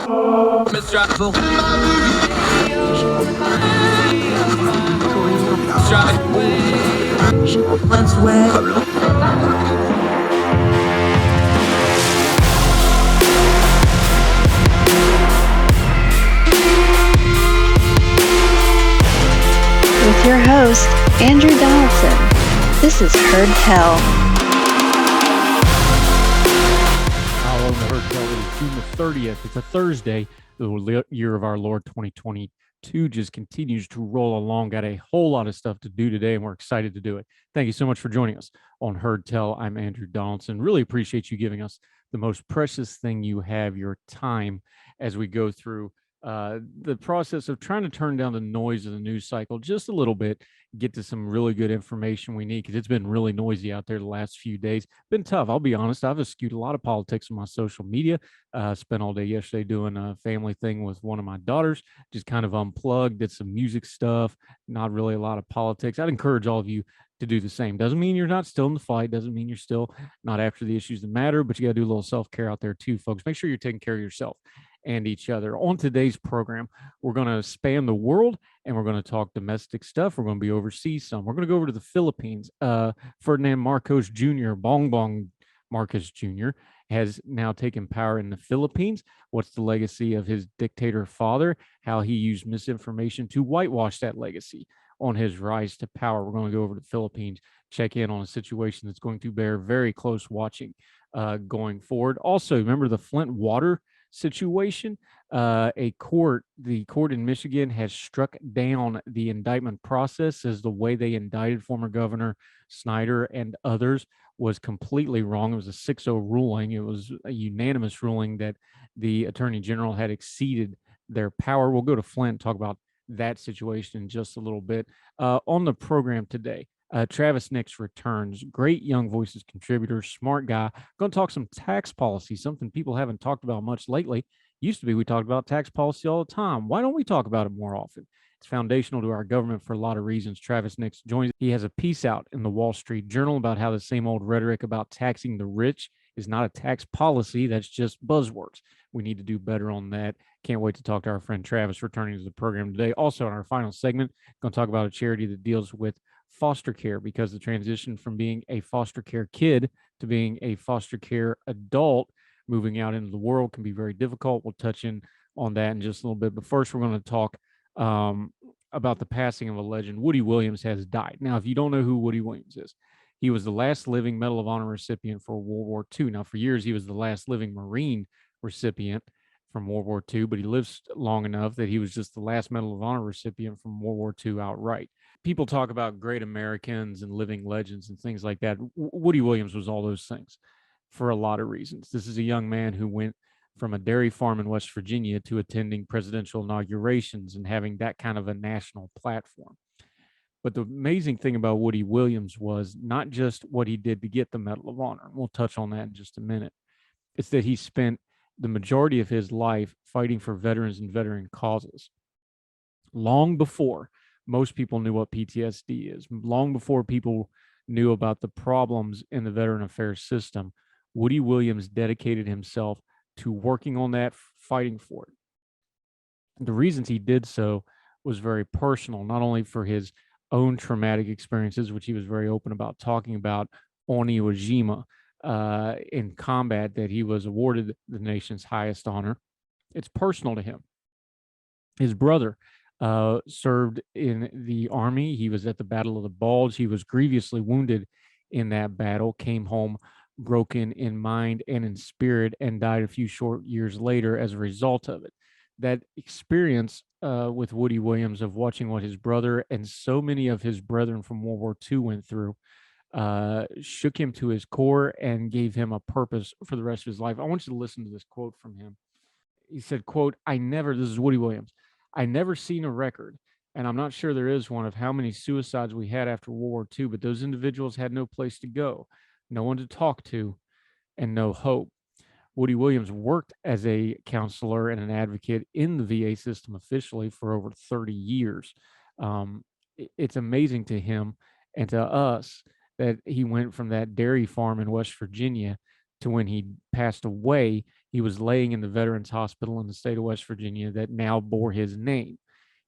With your host, Andrew Donaldson. This is Heard Tell. Welcome to Heard Tell. It is June the 30th. It's a Thursday. The year of our Lord 2022 just continues to roll along. Got a whole lot of stuff to do today, and we're excited to do it. Thank you so much for joining us on Heard Tell. I'm Andrew Donaldson. Really appreciate you giving us the most precious thing you have, your time, as we go through the process of trying to turn down the noise of the news cycle just a little bit, get to some really good information we need, because it's been really noisy out there the last few days. Been tough, I'll be honest. I've eschewed a lot of politics on my social media. Spent all day yesterday doing a family thing with one of my daughters, just kind of unplugged, did some music stuff, not really a lot of politics. I'd encourage all of you to do the same. Doesn't mean you're not still in the fight, doesn't mean you're still not after the issues that matter, but you got to do a little self-care out there too, folks. Make sure you're taking care of yourself and each other. On today's program, we're going to span the world, and we're going to talk domestic stuff. We're going to be overseas some. We're going to go over to the Philippines. Ferdinand Marcos Jr., Bongbong Marcos Jr., has now taken power in the Philippines. What's the legacy of his dictator father? How he used misinformation to whitewash that legacy on his rise to power. We're going to go over to the Philippines, check in on a situation that's going to bear very close watching going forward. Also, remember the Flint water situation. The court in Michigan has struck down the indictment process, as the way they indicted former Governor Snyder and others was completely wrong. It was a 6-0 ruling. It was a unanimous ruling that the Attorney General had exceeded their power. We'll go to Flint and talk about that situation in just a little bit. On the program today, Travis Nix returns. Great Young Voices contributor, smart guy. Going to talk some tax policy, something people haven't talked about much lately. Used to be we talked about tax policy all the time. Why don't we talk about it more often? It's foundational to our government for a lot of reasons. Travis Nix joins. He has a piece out in the Wall Street Journal about how the same old rhetoric about taxing the rich is not a tax policy. That's just buzzwords. We need to do better on that. Can't wait to talk to our friend Travis returning to the program today. Also, in our final segment, going to talk about a charity that deals with foster care, because the transition from being a foster care kid to being a foster care adult moving out into the world can be very difficult. We'll touch in on that in just a little bit. But first, we're going to talk about the passing of a legend. Woody Williams has died. Now, if you don't know who Woody Williams is, he was the last living Medal of Honor recipient for World War II. Now, for years, he was the last living Marine recipient from World War II, but he lived long enough that he was just the last Medal of Honor recipient from World War II outright. People talk about great Americans and living legends and things like that. Woody Williams was all those things for a lot of reasons. This is a young man who went from a dairy farm in West Virginia to attending presidential inaugurations and having that kind of a national platform. But the amazing thing about Woody Williams was not just what he did to get the Medal of Honor. We'll touch on that in just a minute. It's that he spent the majority of his life fighting for veterans and veteran causes. Long before most people knew what PTSD is, long before people knew about the problems in the veteran affairs system, Woody Williams dedicated himself to working on that, fighting for it. The reasons he did so was very personal, not only for his own traumatic experiences, which he was very open about talking about on Iwo Jima in combat, that he was awarded the nation's highest honor. It's personal to him. His brother served in the Army. He was at the Battle of the Bulge. He was grievously wounded in that battle, came home broken in mind and in spirit, and died a few short years later as a result of it. That experience with Woody Williams of watching what his brother and so many of his brethren from World War II went through shook him to his core and gave him a purpose for the rest of his life. I want you to listen to this quote from him. He said, quote, this is Woody Williams, "I never seen a record, and I'm not sure there is one, of how many suicides we had after World War II, but those individuals had no place to go, no one to talk to, and no hope." Woody Williams worked as a counselor and an advocate in the VA system officially for over 30 years. It's amazing to him and to us that he went from that dairy farm in West Virginia to, when he passed away, He was laying in the Veterans Hospital in the state of West Virginia that now bore his name.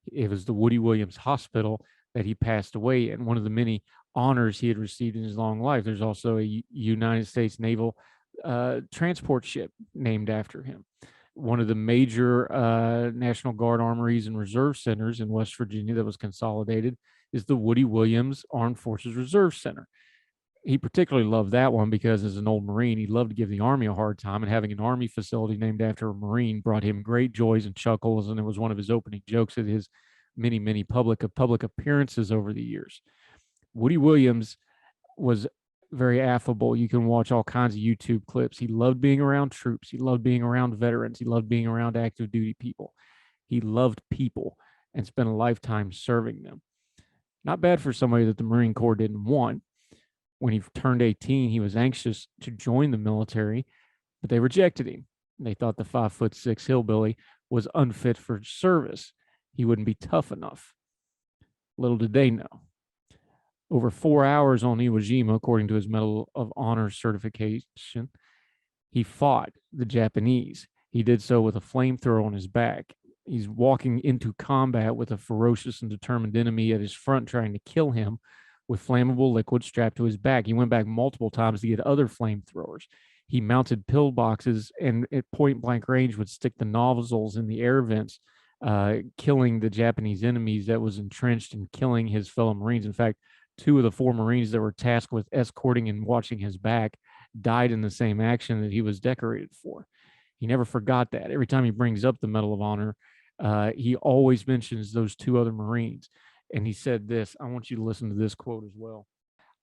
It was the Woody Williams Hospital that he passed away in, one of the many honors he had received in his long life. There's also a United States Naval transport ship named after him. One of the major National Guard armories and reserve centers in West Virginia that was consolidated is the Woody Williams Armed Forces Reserve Center. He particularly loved that one because as an old Marine, he loved to give the Army a hard time, and having an Army facility named after a Marine brought him great joys and chuckles, and it was one of his opening jokes at his many public appearances over the years. Woody Williams was very affable. You can watch all kinds of YouTube clips. He loved being around troops. He loved being around veterans. He loved being around active duty people. He loved people and spent a lifetime serving them. Not bad for somebody that the Marine Corps didn't want. When he turned 18, he was anxious to join the military, but they rejected him. They thought the 5'6" hillbilly was unfit for service. He wouldn't be tough enough. Little did they know. Over 4 hours on Iwo Jima, according to his Medal of Honor certification, he fought the Japanese. He did so with a flamethrower on his back. He's walking into combat with a ferocious and determined enemy at his front trying to kill him with flammable liquid strapped to his back. He went back multiple times to get other flamethrowers. He mounted pillboxes and at point blank range would stick the nozzles in the air vents, killing the Japanese enemies that was entrenched and killing his fellow Marines. In fact, 2 of the 4 Marines that were tasked with escorting and watching his back died in the same action that he was decorated for. He never forgot that. Every time he brings up the Medal of Honor, he always mentions those 2 other Marines. And he said this, I want you to listen to this quote as well.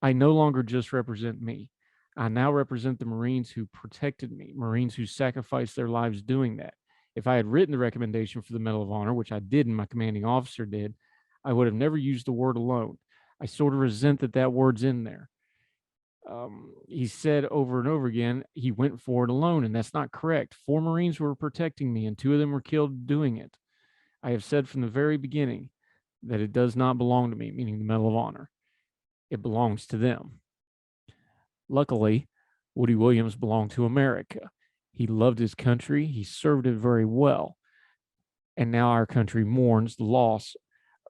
I no longer just represent me. I now represent the Marines who protected me, Marines who sacrificed their lives doing that. If I had written the recommendation for the Medal of Honor, which I didn't, my commanding officer did, I would have never used the word alone. I sort of resent that word's in there. He said over and over again, he went for it alone, and that's not correct. 4 Marines were protecting me, and 2 of them were killed doing it. I have said from the very beginning that it does not belong to me, meaning the Medal of Honor. It belongs to them. Luckily, Woody Williams belonged to America. He loved his country. He served it very well. And now our country mourns the loss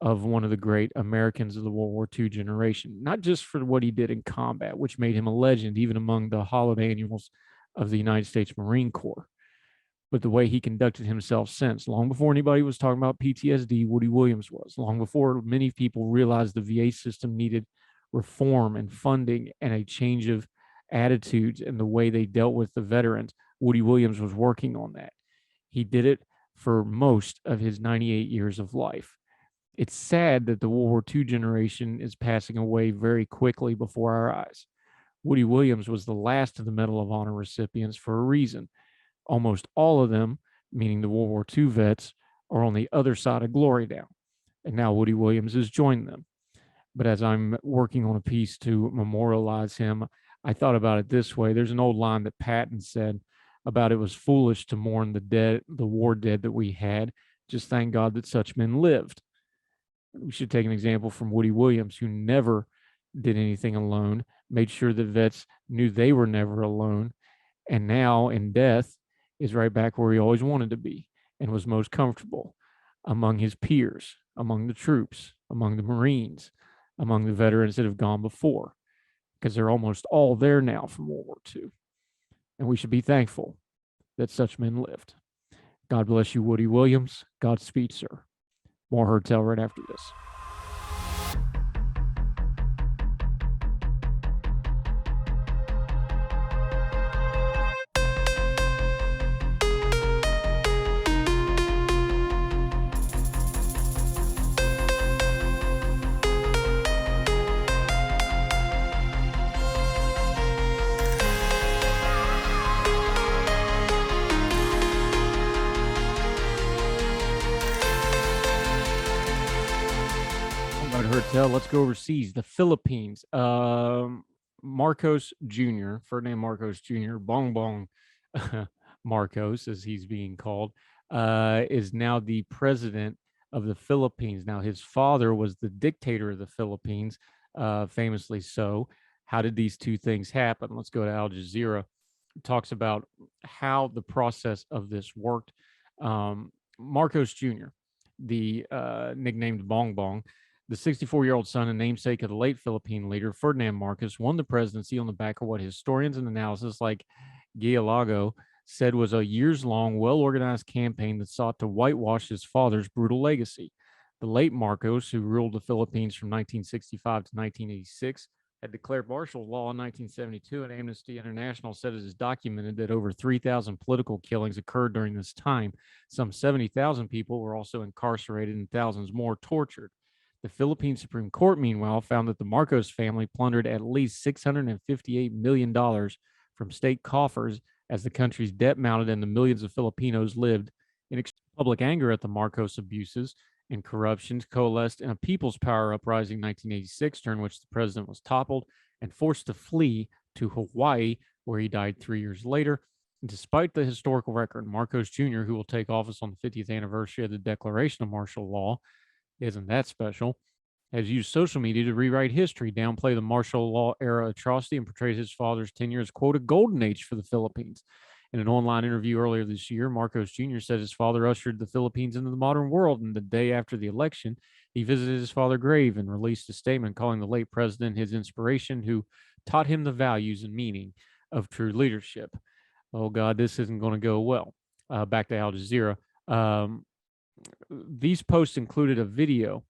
of one of the great Americans of the World War II generation, not just for what he did in combat, which made him a legend even among the holiday annuals of the United States Marine Corps, but the way he conducted himself since. Long before anybody was talking about PTSD, Woody Williams was. Long before many people realized the VA system needed reform and funding and a change of attitudes and the way they dealt with the veterans, Woody Williams was working on that. He did it for most of his 98 years of life. It's sad that the World War II generation is passing away very quickly before our eyes. Woody Williams was the last of the Medal of Honor recipients for a reason. Almost all of them, meaning the World War II vets, are on the other side of glory now. And now Woody Williams has joined them. But as I'm working on a piece to memorialize him, I thought about it this way. There's an old line that Patton said about it was foolish to mourn the dead, the war dead that we had. Just thank God that such men lived. We should take an example from Woody Williams, who never did anything alone, made sure that vets knew they were never alone, and now in death is right back where he always wanted to be and was most comfortable among his peers, among the troops, among the Marines, among the veterans that have gone before, because they're almost all there now from World War II. And we should be thankful that such men lived. God bless you, Woody Williams. Godspeed, sir. More Heard Tell right after this. Let's go overseas. The Philippines. Marcos Jr., Ferdinand Marcos Jr., Bong Bong Marcos, as he's being called, is now the president of the Philippines. Now, his father was the dictator of the Philippines, famously so. How did these 2 things happen? Let's go to Al Jazeera. talks about how the process of this worked. Marcos Jr., the nicknamed Bong Bong, the 64-year-old son and namesake of the late Philippine leader Ferdinand Marcos, won the presidency on the back of what historians and analysis like Gialago said was a years-long, well-organized campaign that sought to whitewash his father's brutal legacy. The late Marcos, who ruled the Philippines from 1965 to 1986, had declared martial law in 1972, and Amnesty International said it is documented that over 3,000 political killings occurred during this time. Some 70,000 people were also incarcerated and thousands more tortured. The Philippine Supreme Court, meanwhile, found that the Marcos family plundered at least $658 million from state coffers as the country's debt mounted and the millions of Filipinos lived in public anger at the Marcos abuses and corruptions coalesced in a people's power uprising in 1986, during which the president was toppled and forced to flee to Hawaii, where he died 3 years later. And despite the historical record, Marcos Jr., who will take office on the 50th anniversary of the declaration of martial law, isn't that special, has used social media to rewrite history, downplay the martial law era atrocity, and portray his father's tenure as, quote, a golden age for the Philippines. In an online interview earlier this year, Marcos Jr. said his father ushered the Philippines into the modern world, and the day after the election, he visited his father's grave and released a statement calling the late president his inspiration, who taught him the values and meaning of true leadership. Oh, God, this isn't going to go well. Back to Al Jazeera. These posts included a video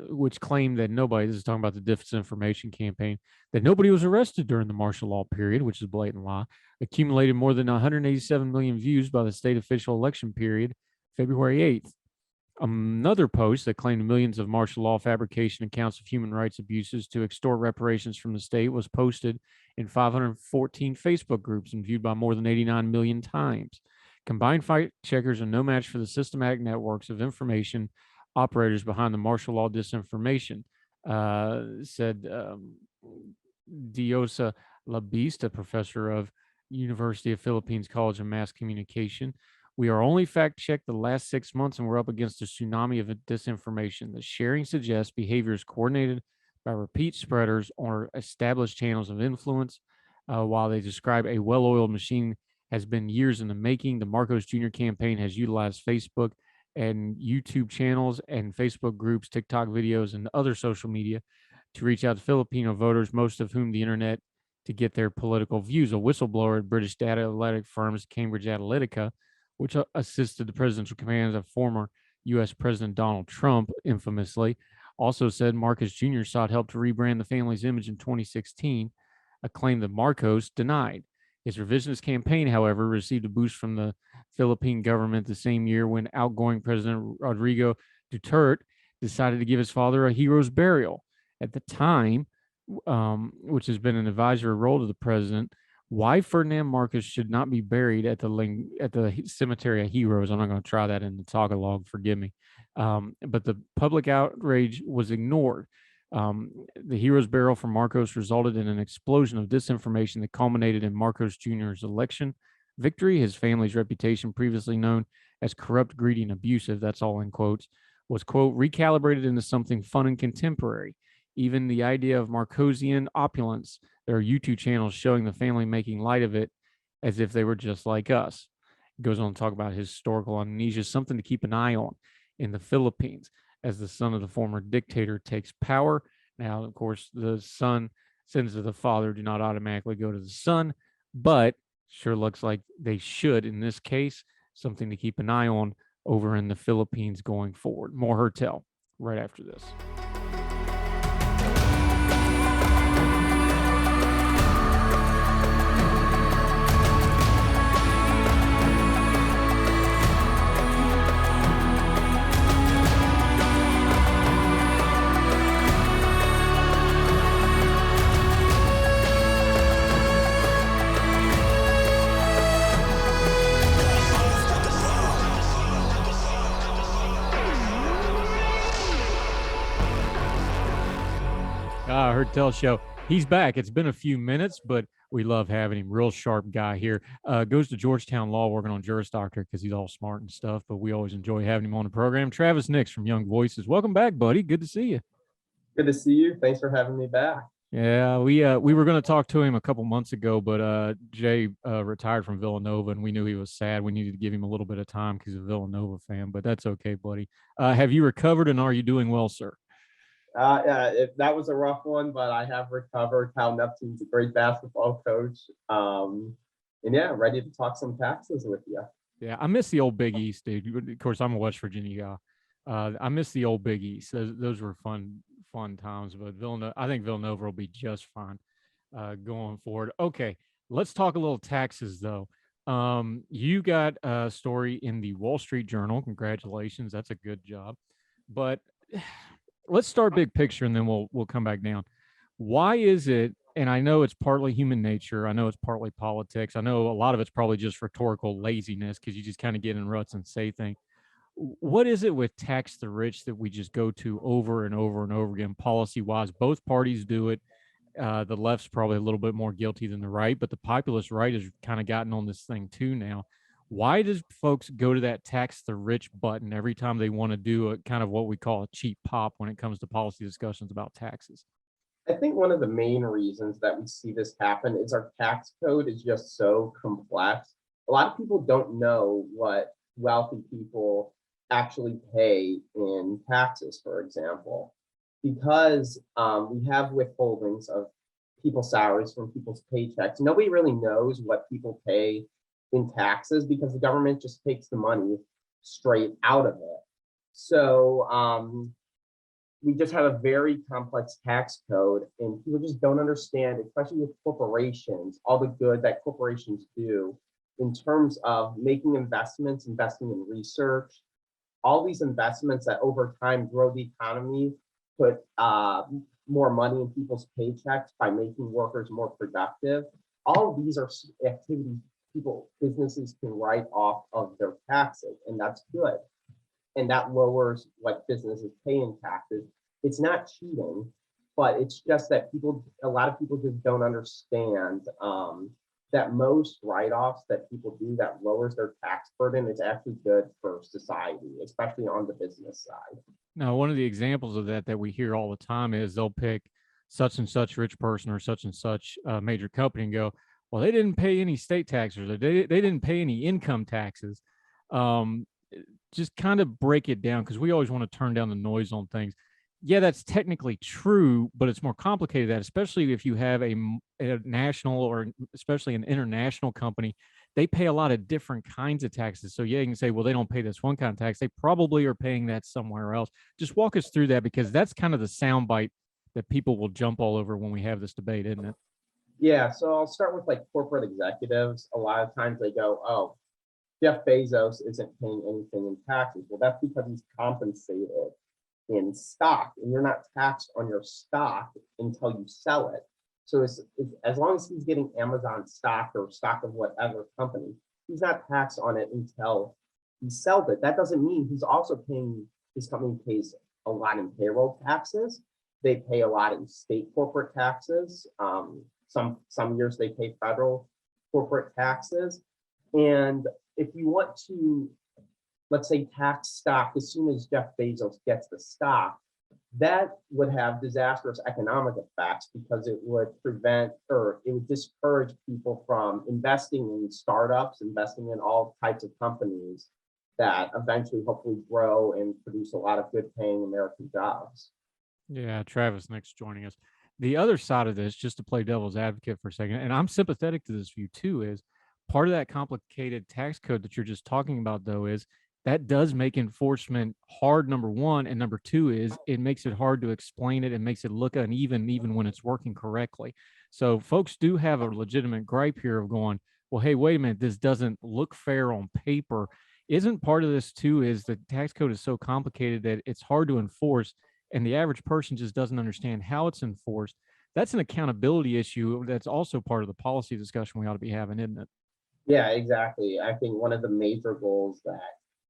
which claimed that nobody, this is talking about the disinformation campaign, that nobody was arrested during the martial law period, which is a blatant lie, accumulated more than 187 million views by the state official election period, February 8th. Another post that claimed millions of martial law fabrication accounts of human rights abuses to extort reparations from the state was posted in 514 Facebook groups and viewed by more than 89 million times. Combined fact checkers are no match for the systematic networks of information operators behind the martial law disinformation, said Diosa Labiste, a professor of University of Philippines College of Mass Communication. We are only fact-checked the last 6 months, and we're up against a tsunami of disinformation. The sharing suggests behavior is coordinated by repeat spreaders or established channels of influence. While they describe a well-oiled machine has been years in the making, the Marcos Jr. campaign has utilized Facebook and YouTube channels and Facebook groups, TikTok videos, and other social media to reach out to Filipino voters, most of whom the internet, to get their political views. A whistleblower at British data analytic firms Cambridge Analytica, which assisted the presidential campaign of former U.S. President Donald Trump, infamously, also said Marcos Jr. sought help to rebrand the family's image in 2016, a claim that Marcos denied. His revisionist campaign, however, received a boost from the Philippine government the same year when outgoing President Rodrigo Duterte decided to give his father a hero's burial. At the time, which has been an advisory role to the president, why Ferdinand Marcos should not be buried at the cemetery of heroes. I'm not going to try that in the Tagalog, forgive me. But the public outrage was ignored. The hero's burial for Marcos resulted in an explosion of disinformation that culminated in Marcos Jr.'s election victory. His family's reputation, previously known as corrupt, greedy, and abusive, that's all in quotes, was, quote, recalibrated into something fun and contemporary. Even the idea of Marcosian opulence, there are YouTube channels showing the family making light of it as if they were just like us. It goes on to talk about historical amnesia, something to keep an eye on in the Philippines as the son of the former dictator takes power. Now, of course, the son sins of the father do not automatically go to the son, but sure looks like they should in this case. Something to keep an eye on over in the Philippines going forward. More Hertel right after this. Hertel Show. He's back. It's been a few minutes, but we love having him. Real sharp guy here. Goes to Georgetown Law, working on Juris Doctor because he's all smart and stuff, but we always enjoy having him on the program. Travis Nix from Young Voices. Welcome back, buddy. Good to see you. Good to see you. Thanks for having me back. Yeah, we were going to talk to him a couple months ago, but Jay retired from Villanova, and we knew he was sad. We needed to give him a little bit of time because he's a Villanova fan, but that's okay, buddy. Have you recovered, and are you doing well, sir? That was a rough one, but I have recovered. Cal Neptune's a great basketball coach. And yeah, ready to talk some taxes with you. Yeah, I miss the old Big East, dude. Of course, I'm a West Virginia guy. I miss the old Big East. Those were fun times. But Villanova, I think Villanova will be just fine going forward. Okay, let's talk a little taxes though. You got a story in the Wall Street Journal. Congratulations, that's a good job. But let's start big picture, and then we'll come back down. Why is it? And I know it's partly human nature. I know it's partly politics. I know a lot of it's probably just rhetorical laziness because you just kind of get in ruts and say things. What is it with tax the rich that we just go to over and over and over again, policy wise? Both parties do it. The left's probably a little bit more guilty than the right, but the populist right has kind of gotten on this thing too now. Why does folks go to that tax the rich button every time they want to do a kind of what we call a cheap pop when it comes to policy discussions about taxes? I think one of the main reasons that we see this happen is our tax code is just so complex. A lot of people don't know what wealthy people actually pay in taxes, for example, because we have withholdings of people's salaries from people's paychecks. Nobody really knows what people pay in taxes because the government just takes the money straight out of it. So we just have a very complex tax code, and people just don't understand, especially with corporations, all the good that corporations do in terms of making investments, investing in research, all these investments that over time grow the economy, put more money in people's paychecks by making workers more productive. All of these are activities businesses can write off of their taxes, and that's good. And that lowers what businesses pay in taxes. It's not cheating, but it's just that a lot of people just don't understand that most write-offs that people do that lowers their tax burden is actually good for society, especially on the business side. Now, one of the examples of that we hear all the time is they'll pick such and such rich person or such and such major company and go, well, they didn't pay any state taxes or they didn't pay any income taxes. Just kind of break it down because we always want to turn down the noise on things. Yeah, that's technically true, but it's more complicated than that, especially if you have a national or especially an international company. They pay a lot of different kinds of taxes. So yeah, you can say, well, they don't pay this one kind of tax. They probably are paying that somewhere else. Just walk us through that because that's kind of the soundbite that people will jump all over when we have this debate, isn't it? Yeah, so I'll start with like corporate executives. A lot of times they go, oh, Jeff Bezos isn't paying anything in taxes. Well, that's because he's compensated in stock, and you're not taxed on your stock until you sell it. So as long as he's getting Amazon stock or stock of whatever company, he's not taxed on it until he sells it. That doesn't mean he's also paying, his company pays a lot in payroll taxes. They pay a lot in state corporate taxes. Some years they pay federal corporate taxes. And if you want to, let's say, tax stock as soon as Jeff Bezos gets the stock, that would have disastrous economic effects because it would prevent or it would discourage people from investing in startups, investing in all types of companies that eventually hopefully grow and produce a lot of good paying American jobs. Yeah, Travis next joining us. The other side of this, just to play devil's advocate for a second, and I'm sympathetic to this view too, is part of that complicated tax code that you're just talking about, though, is that does make enforcement hard, number one. And number two is it makes it hard to explain it and makes it look uneven, even when it's working correctly. So folks do have a legitimate gripe here of going, well, hey, wait a minute, this doesn't look fair on paper. Isn't part of this too is the tax code is so complicated that it's hard to enforce and the average person just doesn't understand how it's enforced? That's an accountability issue that's also part of the policy discussion we ought to be having, isn't it? Yeah, exactly. I think one of the major goals that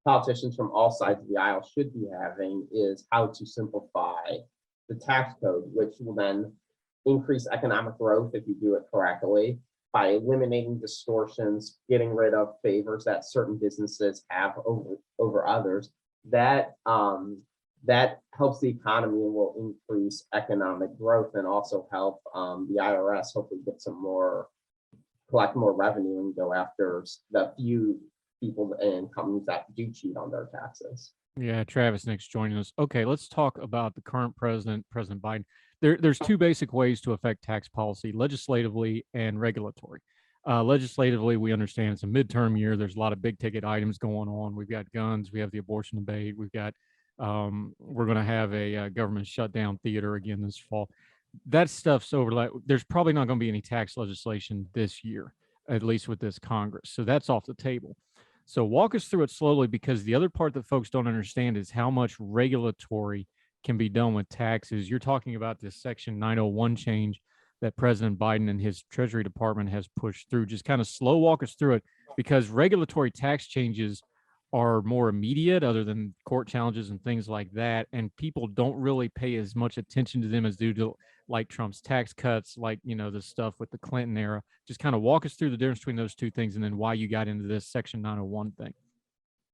politicians from all sides of the aisle should be having is how to simplify the tax code, which will then increase economic growth if you do it correctly by eliminating distortions, getting rid of favors that certain businesses have over others. That that helps the economy and will increase economic growth and also help the IRS hopefully get collect more revenue and go after the few people and companies that do cheat on their taxes. Yeah, Travis next joining us. Okay, let's talk about the current president, President Biden. There's two basic ways to affect tax policy: legislatively and regulatory. Legislatively, we understand it's a midterm year. There's a lot of big ticket items going on. We've got guns. We have the abortion debate. We're going to have a government shutdown theater again this fall. That stuff's over. There's probably not going to be any tax legislation this year, at least with this Congress. So that's off the table. So walk us through it slowly, because the other part that folks don't understand is how much regulatory can be done with taxes. You're talking about this Section 901 change that President Biden and his Treasury Department has pushed through. Just kind of slow walk us through it, because regulatory tax changes are more immediate, other than court challenges and things like that. And people don't really pay as much attention to them as due to like Trump's tax cuts, like, the stuff with the Clinton era. Just kind of walk us through the difference between those two things and then why you got into this Section 901 thing.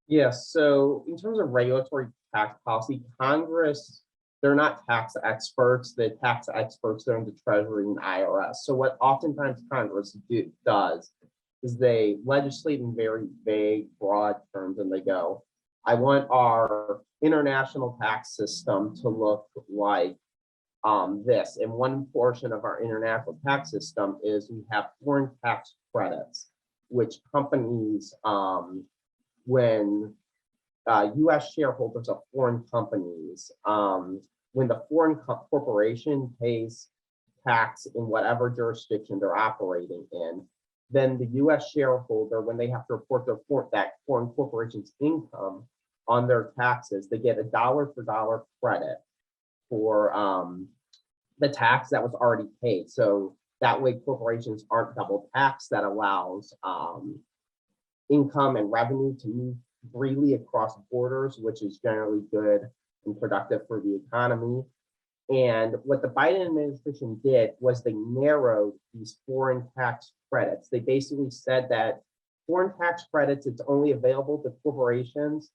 Yeah, so in terms of regulatory tax policy, Congress, they're not tax experts. The tax experts are in the Treasury and IRS. So what oftentimes Congress does is they legislate in very vague, broad terms, and they go, I want our international tax system to look like this. And one portion of our international tax system is we have foreign tax credits, which companies, when U.S. shareholders of foreign companies, when the foreign corporation pays tax in whatever jurisdiction they're operating in, then the U.S. shareholder, when they have to report that foreign corporation's income on their taxes, they get a dollar for dollar credit for the tax that was already paid. So that way corporations aren't double taxed. That allows income and revenue to move freely across borders, which is generally good and productive for the economy. And what the Biden administration did was they narrowed these foreign tax credits. They basically said that foreign tax credits, it's only available to corporations,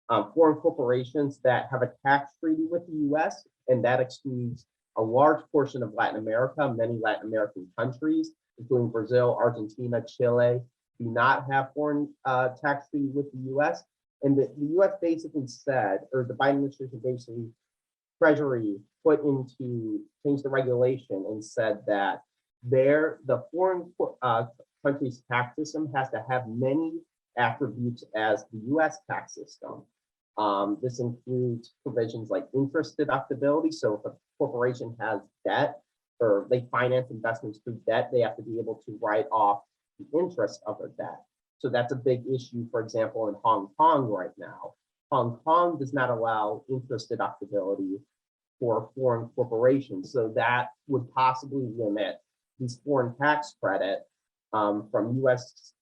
foreign corporations that have a tax treaty with the US, and that excludes a large portion of Latin America. Many Latin American countries, including Brazil, Argentina, Chile, do not have foreign tax treaty with the US. And the US basically said, or the Biden administration basically, Treasury changed the regulation and said that the foreign country's tax system has to have many attributes as the US tax system. This includes provisions like interest deductibility. So if a corporation has debt or they finance investments through debt, they have to be able to write off the interest of their debt. So that's a big issue, for example, in Hong Kong right now. Hong Kong does not allow interest deductibility for foreign corporations. So that would possibly limit these foreign tax credit from US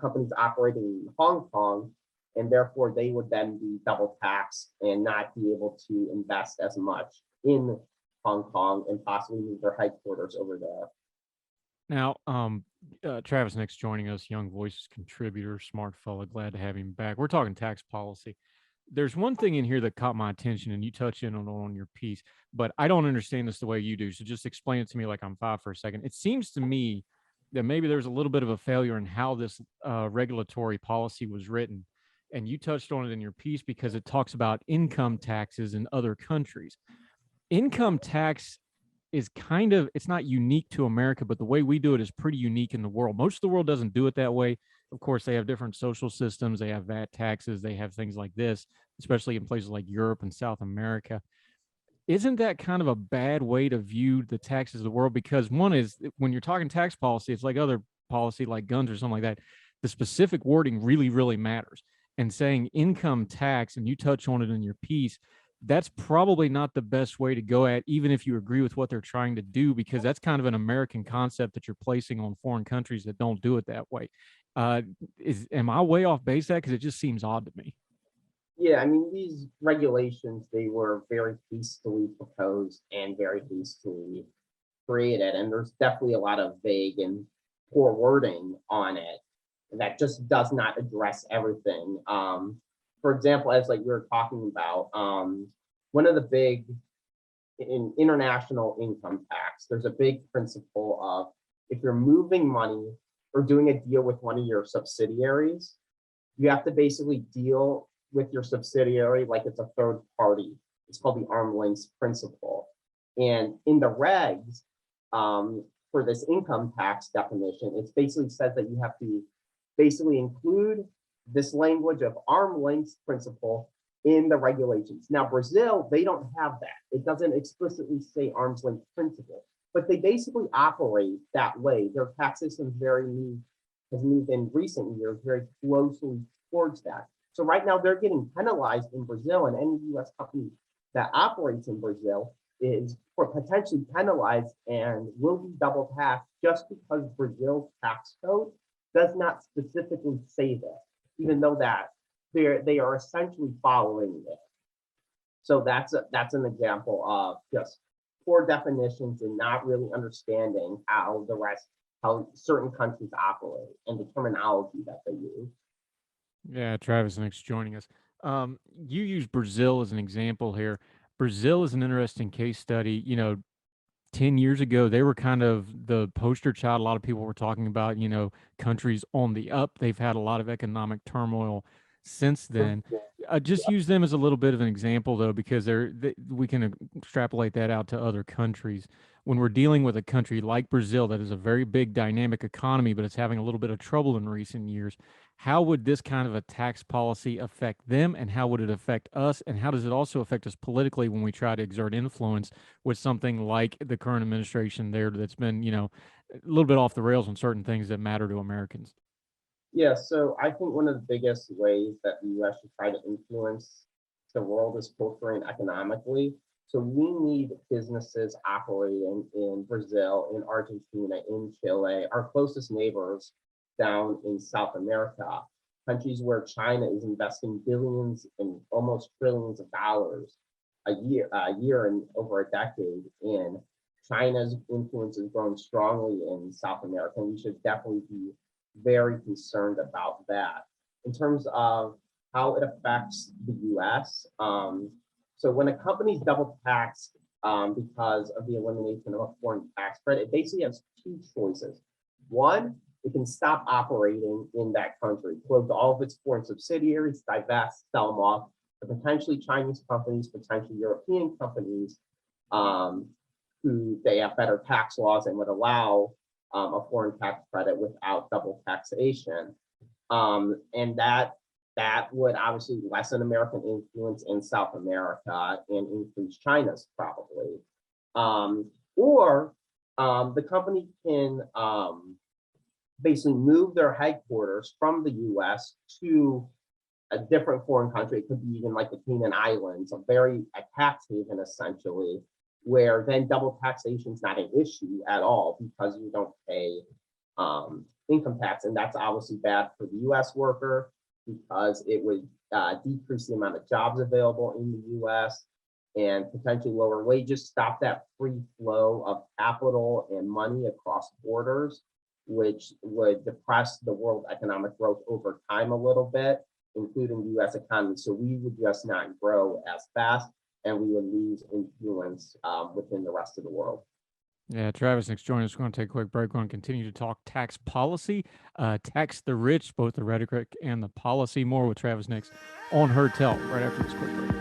companies operating in Hong Kong, and therefore they would then be double taxed and not be able to invest as much in Hong Kong and possibly move their headquarters over there. Now, Travis next joining us, Young Voices contributor, smart fella, glad to have him back. We're talking tax policy. There's one thing in here that caught my attention, and you touch in on your piece, but I don't understand this the way you do. So just explain it to me like I'm five for a second. It seems to me that maybe there's a little bit of a failure in how this regulatory policy was written. And you touched on it in your piece because it talks about income taxes in other countries. Income tax is it's not unique to America, but the way we do it is pretty unique in the world. Most of the world doesn't do it that way. Of course, they have different social systems. They have VAT taxes. They have things like this, especially in places like Europe and South America. Isn't that kind of a bad way to view the taxes of the world? Because one is, when you're talking tax policy, it's like other policy like guns or something like that. The specific wording really, really matters. And saying income tax, and you touch on it in your piece, that's probably not the best way to go at, even if you agree with what they're trying to do, because that's kind of an American concept that you're placing on foreign countries that don't do it that way. Am I way off base that? Because it just seems odd to me. Yeah, I mean, these regulations, they were very hastily proposed and very hastily created, and there's definitely a lot of vague and poor wording on it that just does not address everything. For example, as like we were talking about, one of the big in international income tax, there's a big principle of if you're moving money or doing a deal with one of your subsidiaries, you have to basically deal with your subsidiary like it's a third party. It's called the arm's length principle. And in the regs, for this income tax definition, it basically says that you have to basically include this language of arm's length principle in the regulations. Now, Brazil, they don't have that. It doesn't explicitly say arm's length principle, but they basically operate that way. Their tax system has moved in recent years very closely towards that. So right now they're getting penalized in Brazil, and any US company that operates in Brazil is potentially penalized and will be double taxed just because Brazil's tax code does not specifically say this, even though that they are essentially following it. So that's an example of just poor definitions and not really understanding how certain countries operate and the terminology that they use. Yeah, Travis, thanks for joining us. You use Brazil as an example here. Brazil is an interesting case study. 10 years ago, they were kind of the poster child. A lot of people were talking about, countries on the up. They've had a lot of economic turmoil since then. Just use them as a little bit of an example, though, because we can extrapolate that out to other countries. When we're dealing with a country like Brazil that is a very big dynamic economy, but it's having a little bit of trouble in recent years, how would this kind of a tax policy affect them, and how would it affect us, and how does it also affect us politically when we try to exert influence with something like the current administration there that's been, a little bit off the rails on certain things that matter to Americans? Yeah, so I think one of the biggest ways that the US should try to influence the world is culturally and economically. So we need businesses operating in Brazil, in Argentina, in Chile, our closest neighbors down in South America, countries where China is investing billions and almost trillions of dollars a year and over a decade in. China's influence is growing strongly in South America, and we should definitely be very concerned about that. In terms of how it affects the US, so when a company's double taxed because of the elimination of a foreign tax credit, it basically has two choices. One, it can stop operating in that country, close all of its foreign subsidiaries, divest, sell them off to potentially Chinese companies, potentially European companies, who they have better tax laws and would allow a foreign tax credit without double taxation. And that would obviously lessen American influence in South America and increase China's probably. Or the company can basically move their headquarters from the US to a different foreign country. It could be even like the Cayman Islands, a tax haven essentially, where then double taxation is not an issue at all because you don't pay income tax. And that's obviously bad for the US worker because it would decrease the amount of jobs available in the US and potentially lower wages, stop that free flow of capital and money across borders, which would depress the world economic growth over time a little bit, including the US economy. So we would just not grow as fast and we would lose influence within the rest of the world. Yeah, Travis, next join us. We're going to take a quick break. We're going to continue to talk tax policy, tax the rich, both the rhetoric and the policy. More with Travis next on Heard Tell, right after this quick break.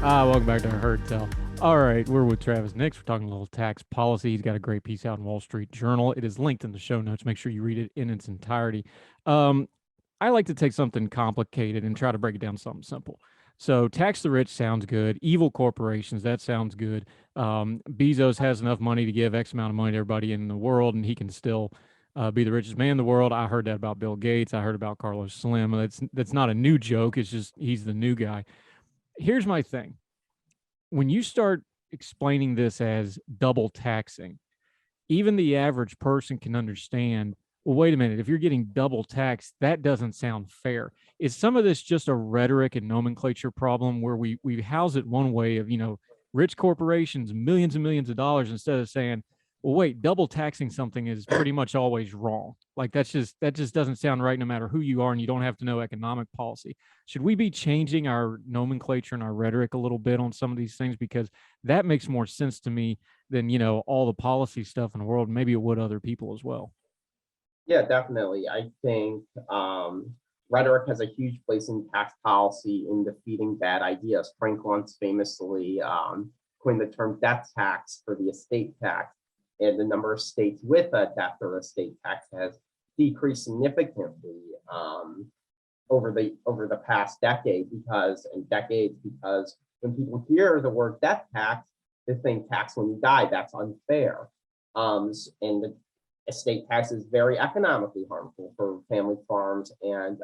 Welcome back to Heard Tell. All right, we're with Travis next. We're talking a little tax policy. He's got a great piece out in Wall Street Journal. It is linked in the show notes. Make sure you read it in its entirety. I like to take something complicated and try to break it down to something simple. So tax the rich sounds good. Evil corporations, that sounds good. Bezos has enough money to give X amount of money to everybody in the world, and he can still be the richest man in the world. I heard that about Bill Gates. I heard about Carlos Slim. That's not a new joke. It's just he's the new guy. Here's my thing. when you start explaining this as double taxing, even the average person can understand, well, wait a minute, if you're getting double taxed, that doesn't sound fair. Is some of this just a rhetoric and nomenclature problem where we house it one way of, rich corporations, millions and millions of dollars, instead of saying, well, wait, double taxing something is pretty much always wrong. Like that just doesn't sound right no matter who you are, and you don't have to know economic policy. Should we be changing our nomenclature and our rhetoric a little bit on some of these things? Because that makes more sense to me than all the policy stuff in the world. Maybe it would other people as well. Yeah, definitely. I think rhetoric has a huge place in tax policy in defeating bad ideas. Frank once famously coined the term death tax for the estate tax, and the number of states with a death or estate tax has decreased significantly over the past decades because when people hear the word death tax, they think tax when you die. That's unfair. And the estate tax is very economically harmful for family farms and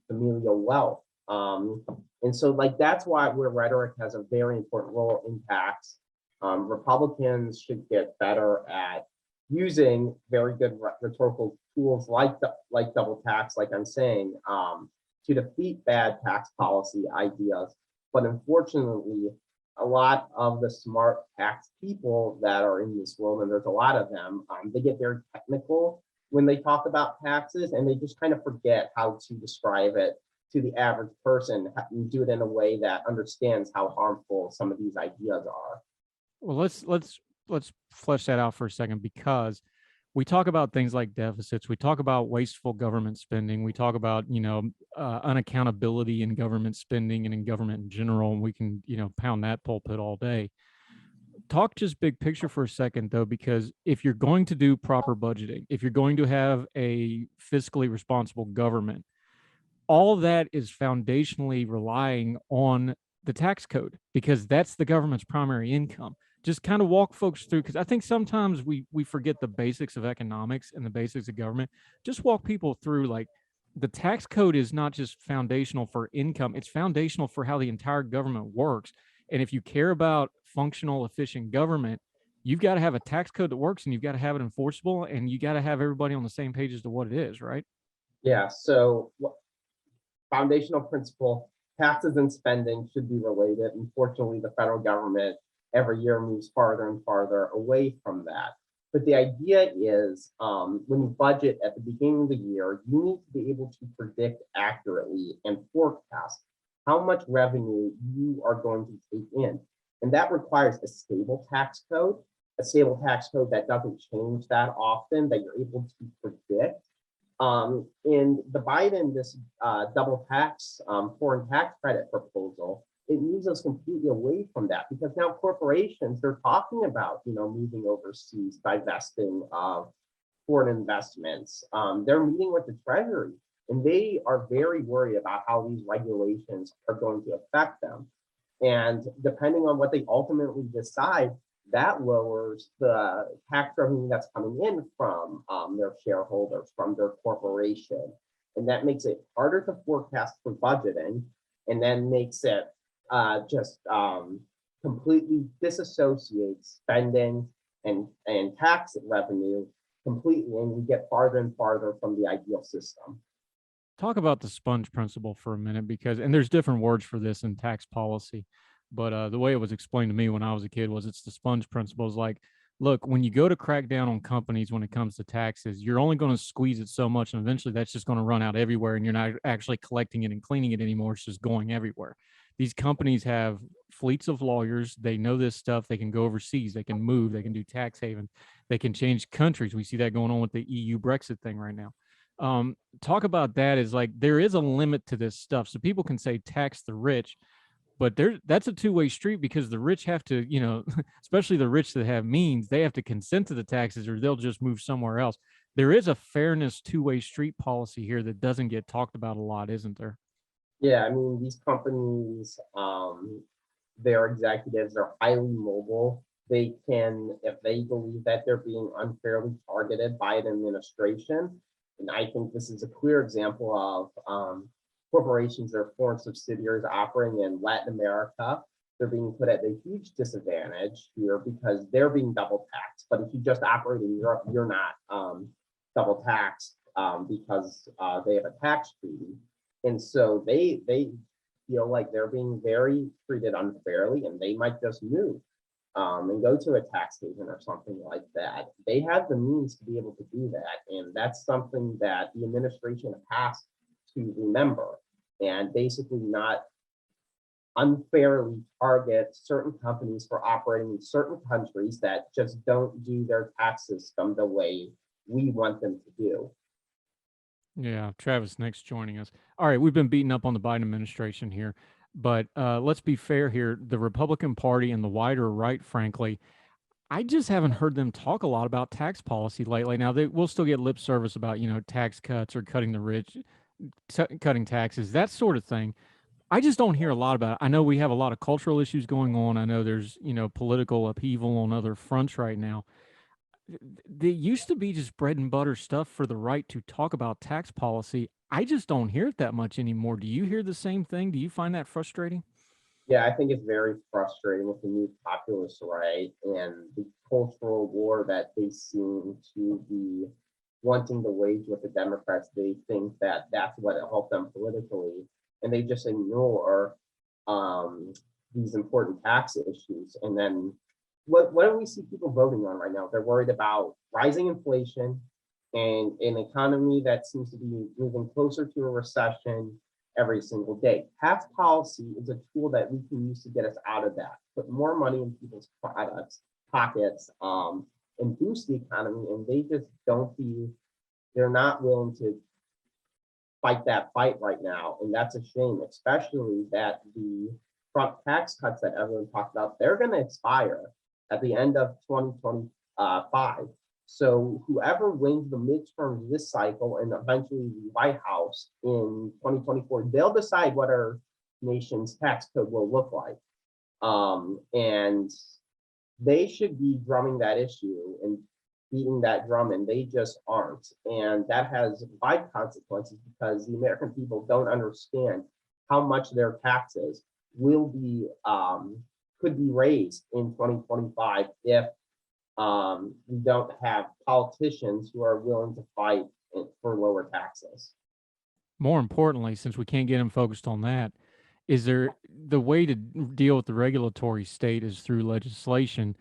familial wealth. And so, like, that's where rhetoric has a very important role in tax. Republicans should get better at using very good rhetorical tools like double tax, like I'm saying, to defeat bad tax policy ideas. But unfortunately, a lot of the smart tax people that are in this world, and there's a lot of them, they get very technical when they talk about taxes, and they just kind of forget how to describe it to the average person and do it in a way that understands how harmful some of these ideas are. Well, let's flesh that out for a second, because we talk about things like deficits, we talk about wasteful government spending, we talk about unaccountability in government spending and in government in general, and we can pound that pulpit all day. Talk just big picture for a second, though, because if you're going to do proper budgeting, if you're going to have a fiscally responsible government, all that is foundationally relying on the tax code, because that's the government's primary income. Just kind of walk folks through, because I think sometimes we forget the basics of economics and the basics of government. Just walk people through, like, the tax code is not just foundational for income, it's foundational for how the entire government works. And if you care about functional, efficient government, you've got to have a tax code that works, and you've got to have it enforceable, and you got to have everybody on the same page as to what it is, right? Yeah, so foundational principle, taxes and spending should be related. Unfortunately, the federal government every year moves farther and farther away from that. But the idea is when you budget at the beginning of the year, you need to be able to predict accurately and forecast how much revenue you are going to take in. And that requires a stable tax code that doesn't change that often, that you're able to predict. In this double tax, foreign tax credit proposal, it moves us completely away from that, because now corporations, they're talking about, moving overseas, divesting of foreign investments. They're meeting with the Treasury, and they are very worried about how these regulations are going to affect them. And depending on what they ultimately decide, that lowers the tax revenue that's coming in from their shareholders, from their corporation. And that makes it harder to forecast for budgeting, and then makes it just completely disassociate spending and tax revenue completely, and we get farther and farther from the ideal system. Talk about the sponge principle for a minute, and there's different words for this in tax policy, but the way it was explained to me when I was a kid was it's the sponge principle. Is like, look, when you go to crack down on companies when it comes to taxes, you're only going to squeeze it so much, and eventually that's just going to run out everywhere, and you're not actually collecting it and cleaning it anymore. It's just going everywhere. These companies have fleets of lawyers. They know this stuff. They can go overseas. They can move. They can do tax havens. They can change countries. We see that going on with the EU Brexit thing right now. Talk about that. Is like, there is a limit to this stuff. So people can say tax the rich, but that's a two-way street, because the rich have to, especially the rich that have means, they have to consent to the taxes, or they'll just move somewhere else. There is a fairness two-way street policy here that doesn't get talked about a lot, isn't there? Yeah, I mean, these companies, their executives are highly mobile. They can, if they believe that they're being unfairly targeted by an administration, and I think this is a clear example of corporations or foreign subsidiaries operating in Latin America, they're being put at a huge disadvantage here because they're being double taxed. But if you just operate in Europe, you're not double taxed because they have a tax treaty. And so they feel like they're being very treated unfairly, and they might just move and go to a tax haven or something like that. They have the means to be able to do that. And that's something that the administration has to remember and basically not unfairly target certain companies for operating in certain countries that just don't do their tax system the way we want them to do. Yeah, Travis next joining us. All right, we've been beating up on the Biden administration here, but let's be fair here. The Republican Party and the wider right, frankly, I just haven't heard them talk a lot about tax policy lately. Now they will still get lip service about tax cuts or cutting the rich, cutting taxes, that sort of thing. I just don't hear a lot about it. I know we have a lot of cultural issues going on. I know there's political upheaval on other fronts right now. They used to be just bread and butter stuff for the right to talk about tax policy. I just don't hear it that much anymore. Do you hear the same thing? Do you find that frustrating? Yeah, I think it's very frustrating with the new populist right and the cultural war that they seem to be wanting to wage with the Democrats. They think that that's what will help them politically, and they just ignore um, these important tax issues. And then what do we see people voting on right now? They're worried about rising inflation and an economy that seems to be moving closer to a recession every single day. Tax policy is a tool that we can use to get us out of that, put more money in people's pockets, and boost the economy. And they just don't be, they're not willing to fight that fight right now. And that's a shame, especially that the Trump tax cuts that everyone talked about, they're going to expire at the end of 2025. So whoever wins the midterms this cycle and eventually the White House in 2024, they'll decide what our nation's tax code will look like. And they should be drumming that issue and beating that drum, and they just aren't. And that has wide consequences because the American people don't understand how much their taxes will be could be raised in 2025 if we don't have politicians who are willing to fight for lower taxes. More importantly, since we can't get them focused on that, is there the way to deal with the regulatory state is through legislation?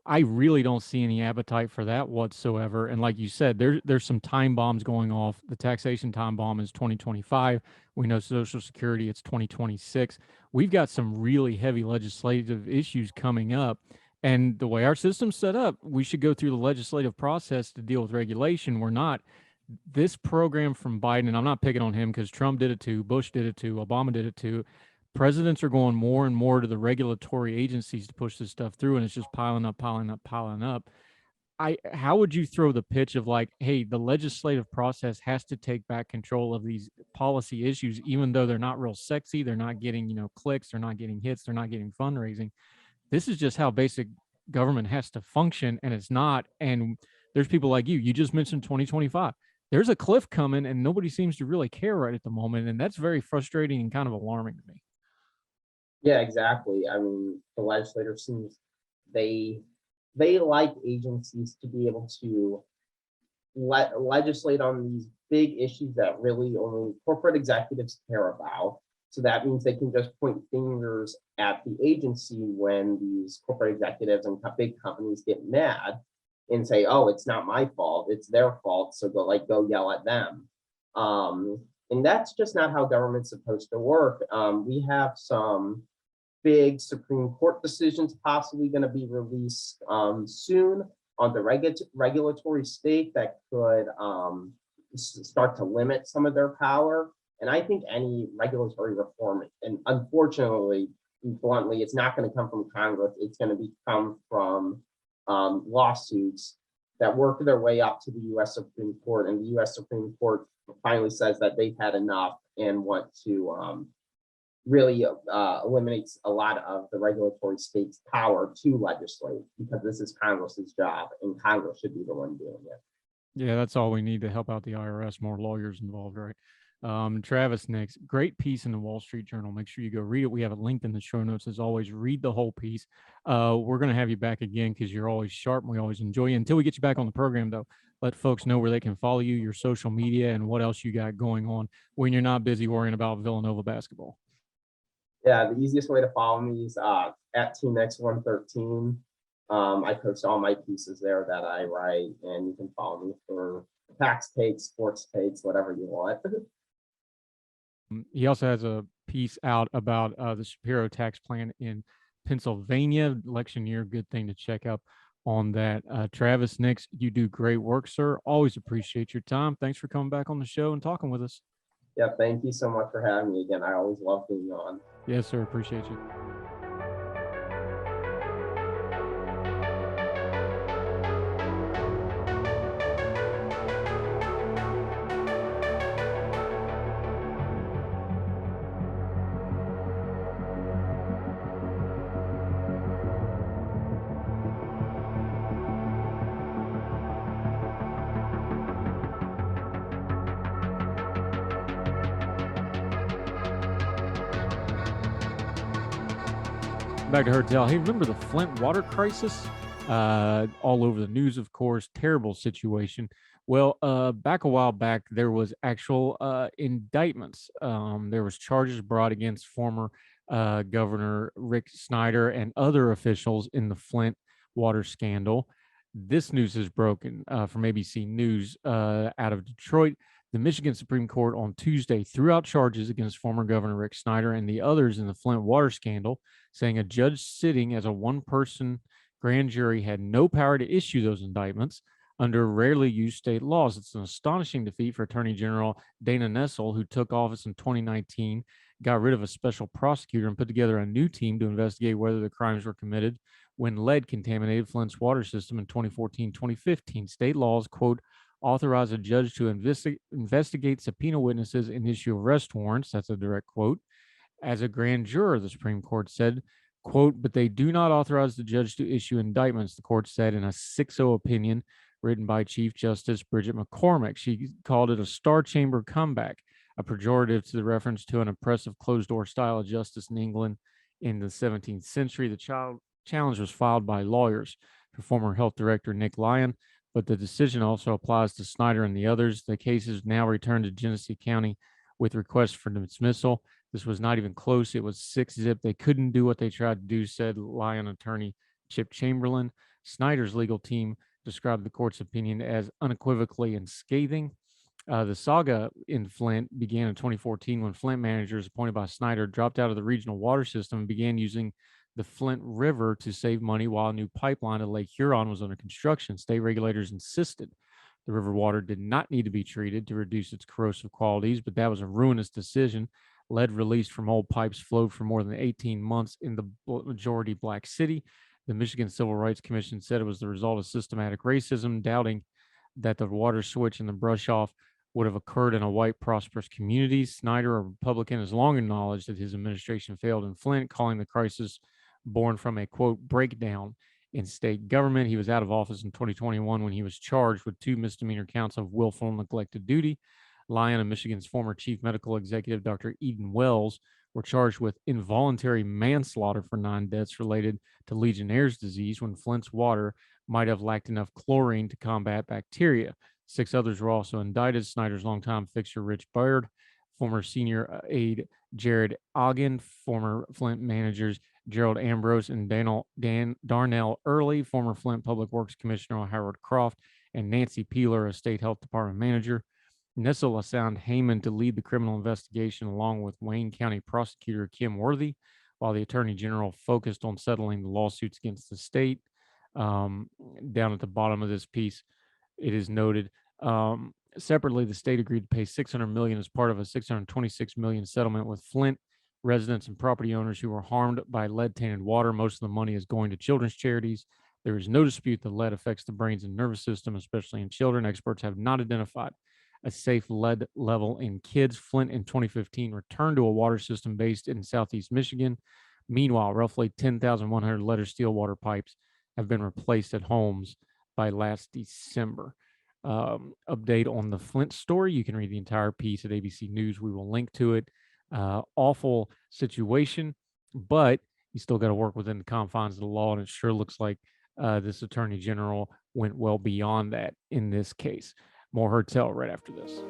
I really don't see any appetite for that whatsoever. And like you said, there's some time bombs going off. The taxation time bomb is 2025. We know Social Security, it's 2026. We've got some really heavy legislative issues coming up. And the way our system's set up, we should go through the legislative process to deal with regulation. We're not. This program from Biden, and I'm not picking on him because Trump did it too, Bush did it too, Obama did it too. Presidents are going more and more to the regulatory agencies to push this stuff through, and it's just piling up, piling up, piling up. How would you throw the pitch of like, hey, the legislative process has to take back control of these policy issues, even though they're not real sexy, they're not getting, clicks, they're not getting hits, they're not getting fundraising. This is just how basic government has to function, and it's not. And there's people like you just mentioned 2025. There's a cliff coming, and nobody seems to really care right at the moment, and that's very frustrating and kind of alarming to me. Yeah, exactly. I mean, the legislators seems they like agencies to be able to legislate on these big issues that really only corporate executives care about. So that means they can just point fingers at the agency when these corporate executives and big companies get mad and say, "Oh, it's not my fault; it's their fault." So go yell at them. And that's just not how government's supposed to work. We have some big Supreme Court decisions possibly going to be released soon on the regulatory state that could start to limit some of their power. And I think any regulatory reform, and unfortunately, bluntly, it's not going to come from Congress. It's going to come from lawsuits that work their way up to the U.S. Supreme Court, and the U.S. Supreme Court finally says that they've had enough and want to really eliminates a lot of the regulatory state's power to legislate, because this is Congress's job, and Congress should be the one doing it. Yeah, that's all we need to help out the IRS. More lawyers involved, right? Travis next. Great piece in the Wall Street Journal. Make sure you go read it. We have it linked in the show notes. As always, read the whole piece. We're going to have you back again because you're always sharp and we always enjoy you. Until we get you back on the program, though, let folks know where they can follow you, your social media, and what else you got going on when you're not busy worrying about Villanova basketball. Yeah, the easiest way to follow me is at TeamX113. I post all my pieces there that I write, and you can follow me for tax takes, sports takes, whatever you want. He also has a piece out about the Shapiro tax plan in Pennsylvania, election year. Good thing to check up on that. Travis Nix, you do great work, sir. Always appreciate your time. Thanks for coming back on the show and talking with us. Yeah, thank you so much for having me again. I always love being on. Yes, sir. Appreciate you. Back to Hertel. Hey, remember the Flint water crisis? All over the news, of course. Terrible situation. Well, back a while back, there was actual indictments. There was charges brought against former Governor Rick Snyder and other officials in the Flint water scandal. This news is broken from ABC News out of Detroit. The Michigan Supreme Court on Tuesday threw out charges against former Governor Rick Snyder and the others in the Flint water scandal, saying a judge sitting as a one-person grand jury had no power to issue those indictments under rarely used state laws. It's an astonishing defeat for Attorney General Dana Nessel, who took office in 2019, got rid of a special prosecutor, and put together a new team to investigate whether the crimes were committed when lead contaminated Flint's water system in 2014-2015. State laws, quote, authorize a judge to investigate subpoena witnesses and issue arrest warrants. That's a direct quote. As a grand juror, the Supreme Court said, quote, but they do not authorize the judge to issue indictments, the court said in a 6-0 opinion written by Chief Justice Bridget McCormick. She called it a star chamber comeback, a pejorative to the reference to an oppressive closed-door style of justice in England in the 17th century. The challenge was filed by lawyers for former health director Nick Lyon, but the decision also applies to Snyder and the others. The case is now returned to Genesee County with requests for dismissal. This was not even close. It was 6-zip. They couldn't do what they tried to do, said Lyon attorney Chip Chamberlain. Snyder's legal team described the court's opinion as unequivocally and scathing. The saga in Flint began in 2014 when Flint managers appointed by Snyder dropped out of the regional water system and began using the Flint River to save money while a new pipeline to Lake Huron was under construction. State regulators insisted the river water did not need to be treated to reduce its corrosive qualities, but that was a ruinous decision. Lead released from old pipes flowed for more than 18 months in the majority black city. The Michigan Civil Rights Commission said it was the result of systematic racism, doubting that the water switch and the brush off would have occurred in a white, prosperous community. Snyder, a Republican, has long acknowledged that his administration failed in Flint, calling the crisis born from a, quote, breakdown in state government. He was out of office in 2021 when he was charged with 2 misdemeanor counts of willful and neglected duty. Lyon and Michigan's former chief medical executive, Dr. Eden Wells, were charged with involuntary manslaughter for 9 deaths related to Legionnaire's disease when Flint's water might have lacked enough chlorine to combat bacteria. 6 others were also indicted. Snyder's longtime fixture, Rich Baird, former senior aide Jared Ogden, former Flint managers Gerald Ambrose and Darnell Early, former Flint Public Works Commissioner Howard Croft, and Nancy Peeler, a state health department manager. Nessel assigned Heyman to lead the criminal investigation along with Wayne County prosecutor Kim Worthy, while the attorney general focused on settling the lawsuits against the state. Down at the bottom of this piece, it is noted, separately, the state agreed to pay $600 million as part of a $626 million settlement with Flint residents and property owners who were harmed by lead-tainted water. Most of the money is going to children's charities. There is no dispute that lead affects the brains and nervous system, especially in children. Experts have not identified a safe lead level in kids. Flint in 2015 returned to a water system based in Southeast Michigan. Meanwhile, roughly 10,100 lead or steel water pipes have been replaced at homes by last December. update on the Flint story. You can read the entire piece at ABC News. We will link to it. Awful situation, but you still got to work within the confines of the law, and it sure looks like this attorney general went well beyond that in this case. More Hertel right after this.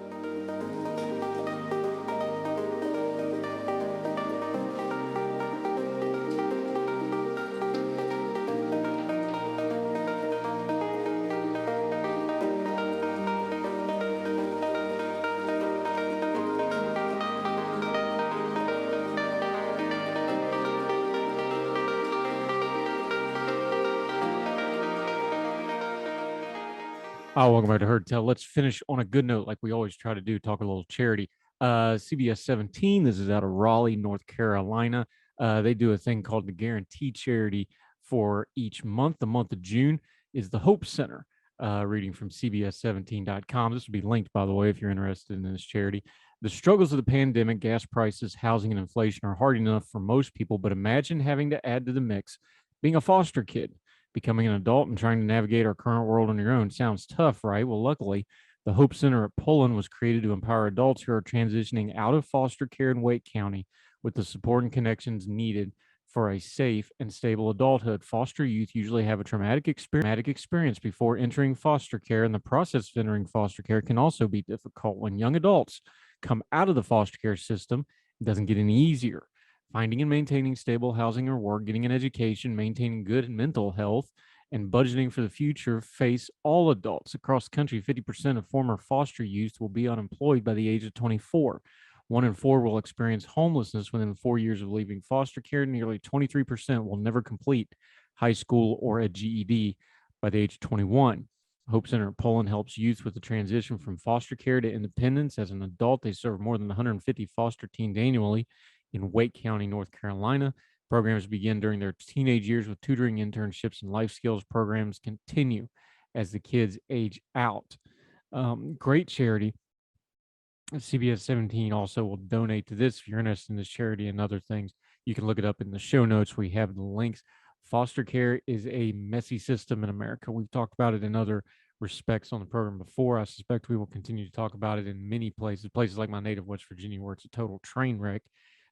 Oh, welcome back to Heard Tell. Let's finish on a good note, like we always try to do, talk a little charity. CBS 17, this is out of Raleigh, North Carolina. They do a thing called the Guarantee Charity for each month. The month of June is the Hope Center, reading from CBS17.com. This will be linked, by the way, if you're interested in this charity. The struggles of the pandemic, gas prices, housing, and inflation are hard enough for most people, but imagine having to add to the mix being a foster kid. Becoming an adult and trying to navigate our current world on your own sounds tough, right? Well, luckily, the Hope Center at Poland was created to empower adults who are transitioning out of foster care in Wake County with the support and connections needed for a safe and stable adulthood. Foster youth usually have a traumatic experience before entering foster care, and the process of entering foster care can also be difficult. When young adults come out of the foster care system, it doesn't get any easier. Finding and maintaining stable housing or work, getting an education, maintaining good mental health, and budgeting for the future face all adults across the country. 50% of former foster youth will be unemployed by the age of 24. 1 in 4 will experience homelessness within 4 years of leaving foster care. Nearly 23% will never complete high school or a GED by the age of 21. Hope Center Poland helps youth with the transition from foster care to independence. As an adult, they serve more than 150 foster teens annually in Wake County, North Carolina. Programs begin during their teenage years with tutoring, internships, and life skills programs continue as the kids age out. Great charity. CBS 17 also will donate to this if you're interested in this charity and other things. You can look it up in the show notes. We have the links. Foster care is a messy system in America. We've talked about it in other respects on the program before. I suspect we will continue to talk about it in many places like my native West Virginia, where it's a total train wreck.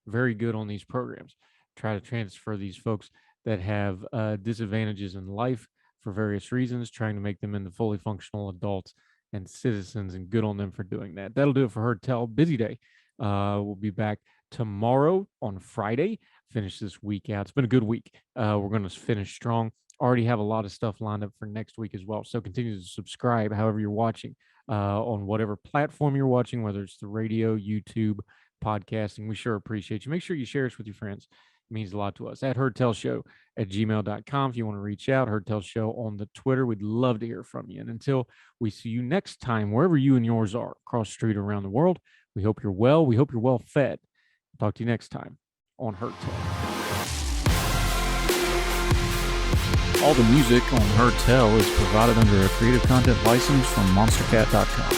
Very good on these programs. Try to transfer these folks that have disadvantages in life for various reasons, trying to make them into fully functional adults and citizens, and good on them for doing that. That'll do it for Heard Tell. Busy day. We'll be back tomorrow on Friday. Finish this week out. It's been a good week. We're going to finish strong. Already have a lot of stuff lined up for next week as well. So continue to subscribe however you're watching on whatever platform you're watching, whether it's the radio, YouTube, podcasting. We sure appreciate you. Make sure you share us with your friends. It means a lot to us. At heardtellshow@gmail.com if you want to reach out. Heardtellshow on the Twitter. We'd love to hear from you. And until we see you next time, wherever you and yours are, across the street or around the world, we hope you're well. We hope you're well fed. Talk to you next time on Heard Tell. All the music on Heard Tell is provided under a Creative Content license from monstercat.com.